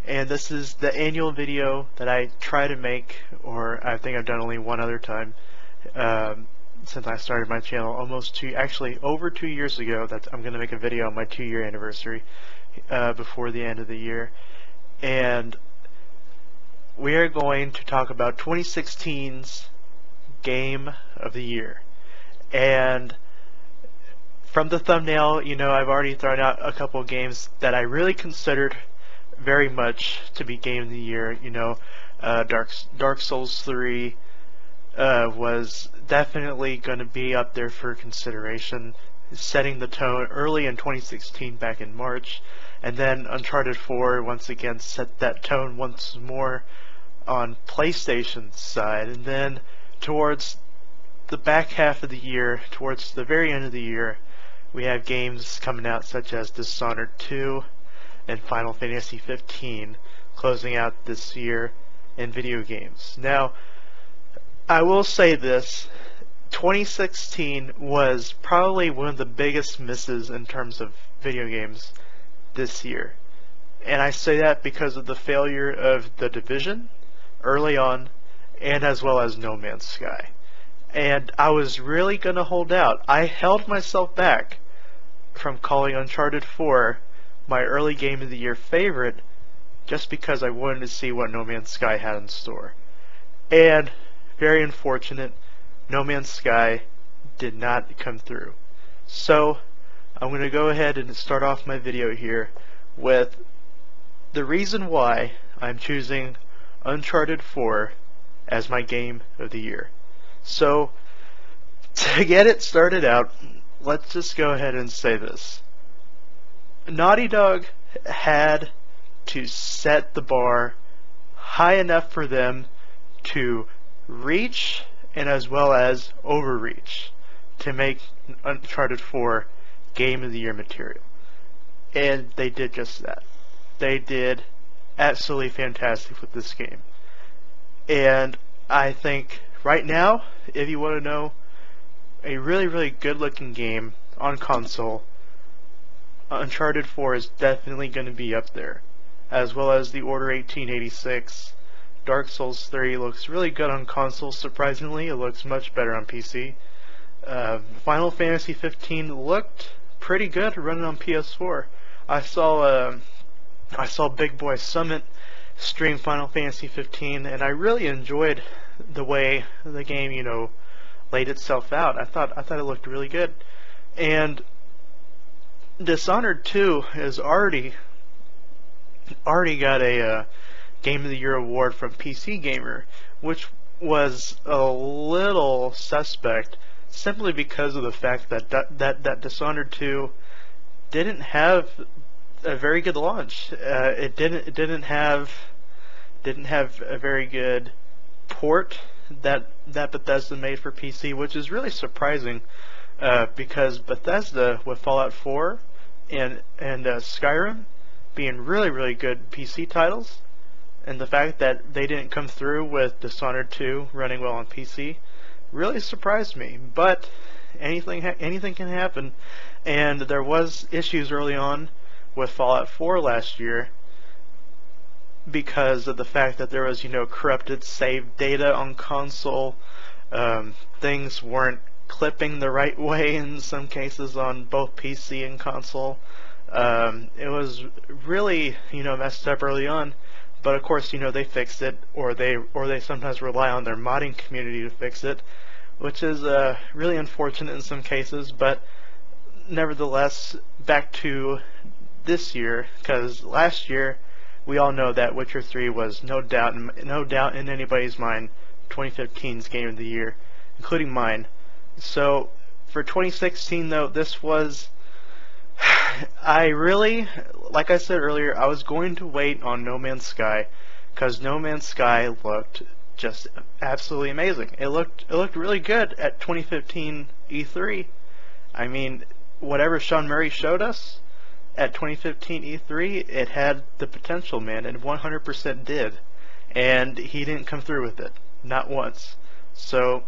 and this is the annual video that I try to make, or I think I've done only one other time since I started my channel actually over 2 years ago. That I'm going to make a video on my 2-year anniversary before the end of the year, and we are going to talk about 2016's Game of the Year. And from the thumbnail, you know, I've already thrown out a couple of games that I really considered very much to be Game of the Year. You know, Dark Souls 3 was definitely going to be up there for consideration, setting the tone early in 2016 back in March, and then Uncharted 4 once again set that tone once more on PlayStation's side. And then towards the back half of the year, towards the very end of the year, we have games coming out such as Dishonored 2 and Final Fantasy 15 closing out this year in video games. Now, I will say this, 2016 was probably one of the biggest misses in terms of video games this year. And I say that because of the failure of The Division early on, and as well as No Man's Sky. And I was really going to hold out. I held myself back from calling Uncharted 4 my early Game of the Year favorite just because I wanted to see what No Man's Sky had in store. And, very unfortunate, No Man's Sky did not come through. So, I'm going to go ahead and start off my video here with the reason why I'm choosing Uncharted 4 as my Game of the Year. So, to get it started out, let's just go ahead and say this. Naughty Dog had to set the bar high enough for them to reach and as well as overreach to make Uncharted 4 Game of the Year material. And they did just that. They did absolutely fantastic with this game. And I think right now, if you want to know a really, really good looking game on console, Uncharted 4 is definitely going to be up there. As well as The Order 1886. Dark Souls 3 looks really good on console, surprisingly. It looks much better on PC. Final Fantasy 15 looked pretty good running on PS4. I saw Big Boy Summit stream Final Fantasy 15, and I really enjoyed the way the game, you know, laid itself out. I thought it looked really good. And Dishonored 2 has already got a Game of the Year award from PC Gamer, which was a little suspect simply because of the fact that Dishonored 2 didn't have a very good launch. It didn't have a very good port that Bethesda made for PC, which is really surprising because Bethesda with Fallout 4 and Skyrim being really, really good PC titles, and the fact that they didn't come through with Dishonored 2 running well on PC really surprised me. But anything can happen, and there was issues early on with Fallout 4 last year because of the fact that there was, you know, corrupted save data on console. Things weren't clipping the right way in some cases on both PC and console. It was really, you know, messed up early on, but of course, you know, they fixed it, or they sometimes rely on their modding community to fix it, which is really unfortunate in some cases. But nevertheless, back to this year, because last year we all know that Witcher 3 was no doubt in anybody's mind 2015's Game of the Year, including mine. So for 2016 though, this was, I really, like I said earlier, I was going to wait on No Man's Sky because No Man's Sky looked just absolutely amazing. It looked really good at 2015 E3. I mean, whatever Sean Murray showed us at 2015 E3, it had the potential, man, and 100% did. And he didn't come through with it, not once. So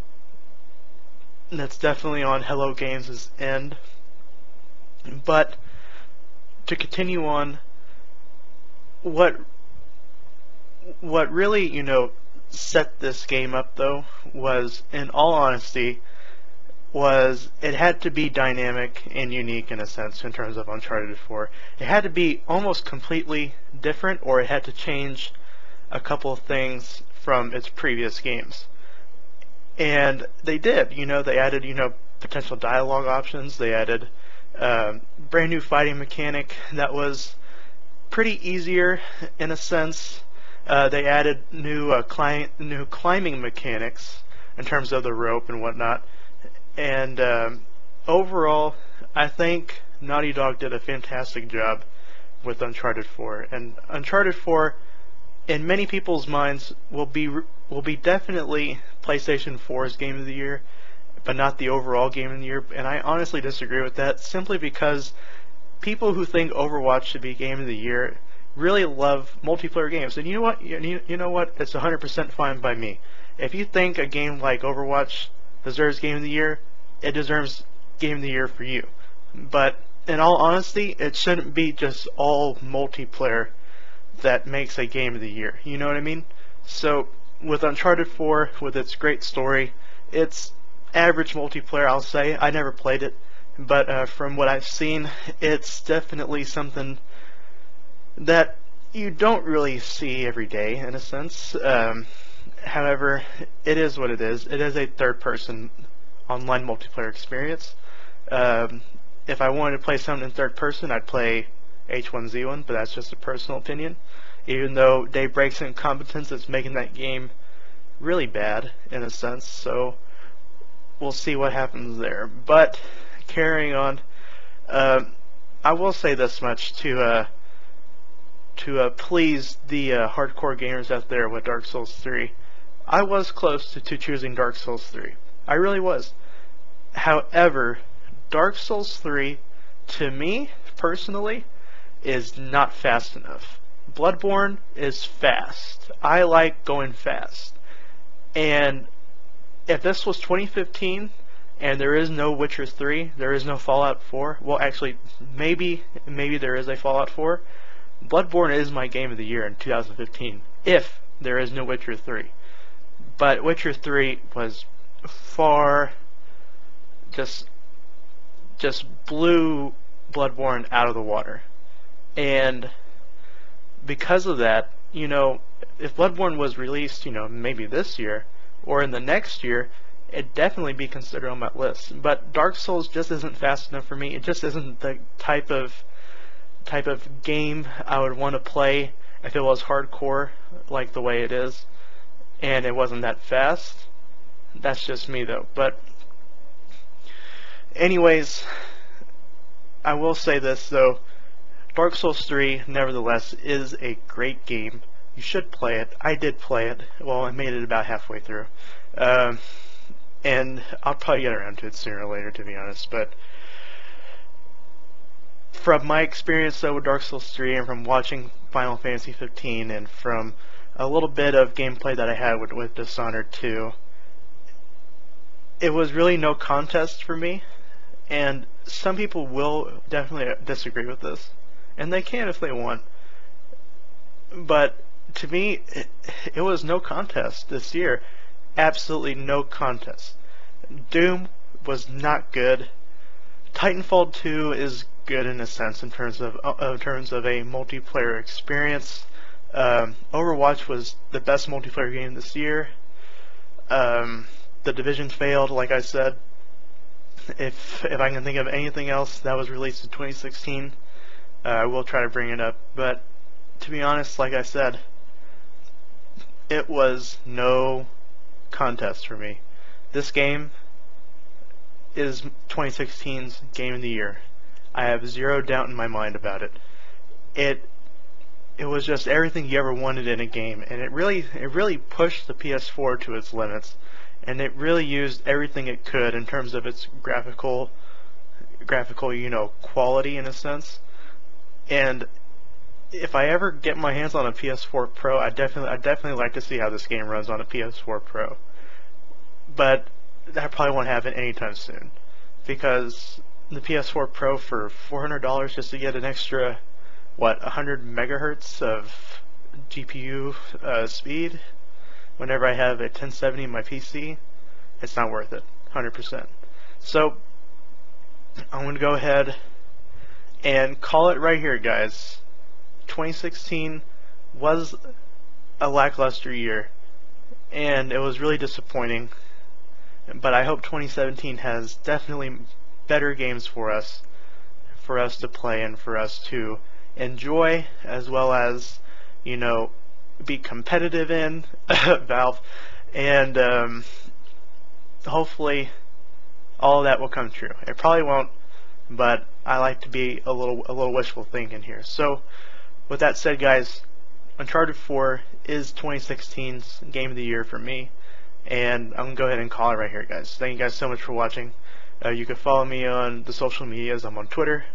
that's definitely on Hello Games' end. But to continue on, what what really, set this game up though was, in all honesty, was it had to be dynamic and unique in a sense in terms of Uncharted 4. It had to be almost completely different, or it had to change a couple of things from its previous games. And they did. They added, potential dialogue options. They added brand new fighting mechanic that was pretty easier in a sense. They added new climbing mechanics in terms of the rope and whatnot. And overall, I think Naughty Dog did a fantastic job with Uncharted 4. And Uncharted 4, in many people's minds, will be definitely PlayStation 4's Game of the Year, but not the overall Game of the Year. And I honestly disagree with that, simply because people who think Overwatch should be Game of the Year really love multiplayer games. And you know what? You know what? It's 100% fine by me. If you think a game like Overwatch deserves Game of the Year, it deserves Game of the Year for you. But in all honesty, it shouldn't be just all multiplayer that makes a Game of the Year. You know what I mean? So with Uncharted 4, with its great story, it's average multiplayer, I'll say. I never played it, but from what I've seen, it's definitely something that you don't really see every day, in a sense. However, it is what it is. It is a third-person online multiplayer experience. If I wanted to play something in third person, I'd play H1Z1, but that's just a personal opinion. Even though Dave Break's incompetence is making that game really bad, in a sense, so we'll see what happens there. But, carrying on, I will say this much to please the hardcore gamers out there with Dark Souls 3. I was close to choosing Dark Souls 3. I really was. However, Dark Souls 3, to me, personally, is not fast enough. Bloodborne is fast. I like going fast. And if this was 2015 and there is no Witcher 3, there is no Fallout 4, well actually, maybe there is a Fallout 4, Bloodborne is my Game of the Year in 2015, if there is no Witcher 3. But Witcher 3 was far, just blew Bloodborne out of the water. And because of that, if Bloodborne was released, maybe this year, or in the next year, it'd definitely be considered on my list. But Dark Souls just isn't fast enough for me. It just isn't the type of game I would want to play if it was hardcore, like the way it is, and it wasn't that fast. That's just me, though. But anyways, I will say this, though. Dark Souls 3, nevertheless, is a great game. You should play it. I did play it. Well, I made it about halfway through. And I'll probably get around to it sooner or later, to be honest. But from my experience, though, with Dark Souls 3, and from watching Final Fantasy 15, and from a little bit of gameplay that I had with Dishonored 2, it was really no contest for me. And some people will definitely disagree with this, and they can if they want. But to me, it was no contest this year. Absolutely no contest. Doom was not good. Titanfall 2 is good in a sense in terms of a multiplayer experience. Overwatch was the best multiplayer game this year. The Division failed, like I said. If I can think of anything else that was released in 2016, I will try to bring it up. But to be honest, like I said, it was no contest for me. This game is 2016's Game of the Year. I have zero doubt in my mind about it. It was just everything you ever wanted in a game, and it really pushed the PS4 to its limits, and it really used everything it could in terms of its graphical, quality in a sense. And if I ever get my hands on a PS4 Pro, I'd definitely like to see how this game runs on a PS4 Pro. But that probably won't happen anytime soon, because the PS4 Pro for $400 just to get an extra 100 megahertz of GPU speed, whenever I have a 1070 in my PC, it's not worth it, 100%. So I'm going to go ahead and call it right here, guys. 2016 was a lackluster year, and it was really disappointing. But I hope 2017 has definitely better games for us to play and for us to enjoy, as well as, you know, be competitive in Valve, and hopefully all of that will come true. It probably won't, but I like to be a little wishful thinking here. So with that said, guys, Uncharted 4 is 2016's game of the year for me, and I'm gonna go ahead and call it right here, guys. Thank you guys so much for watching. You can follow me on the social medias. I'm on Twitter,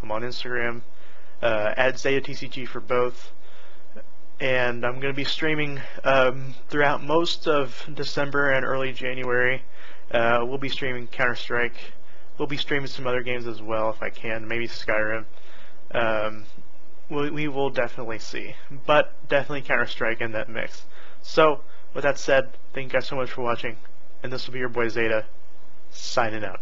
I'm on Instagram, at ZetaTCG for both, and I'm going to be streaming throughout most of December and early January. We'll be streaming Counter-Strike. We'll be streaming some other games as well if I can, maybe Skyrim. We will definitely see, but definitely Counter-Strike in that mix. So, with that said, thank you guys so much for watching, and this will be your boy Zeta, signing out.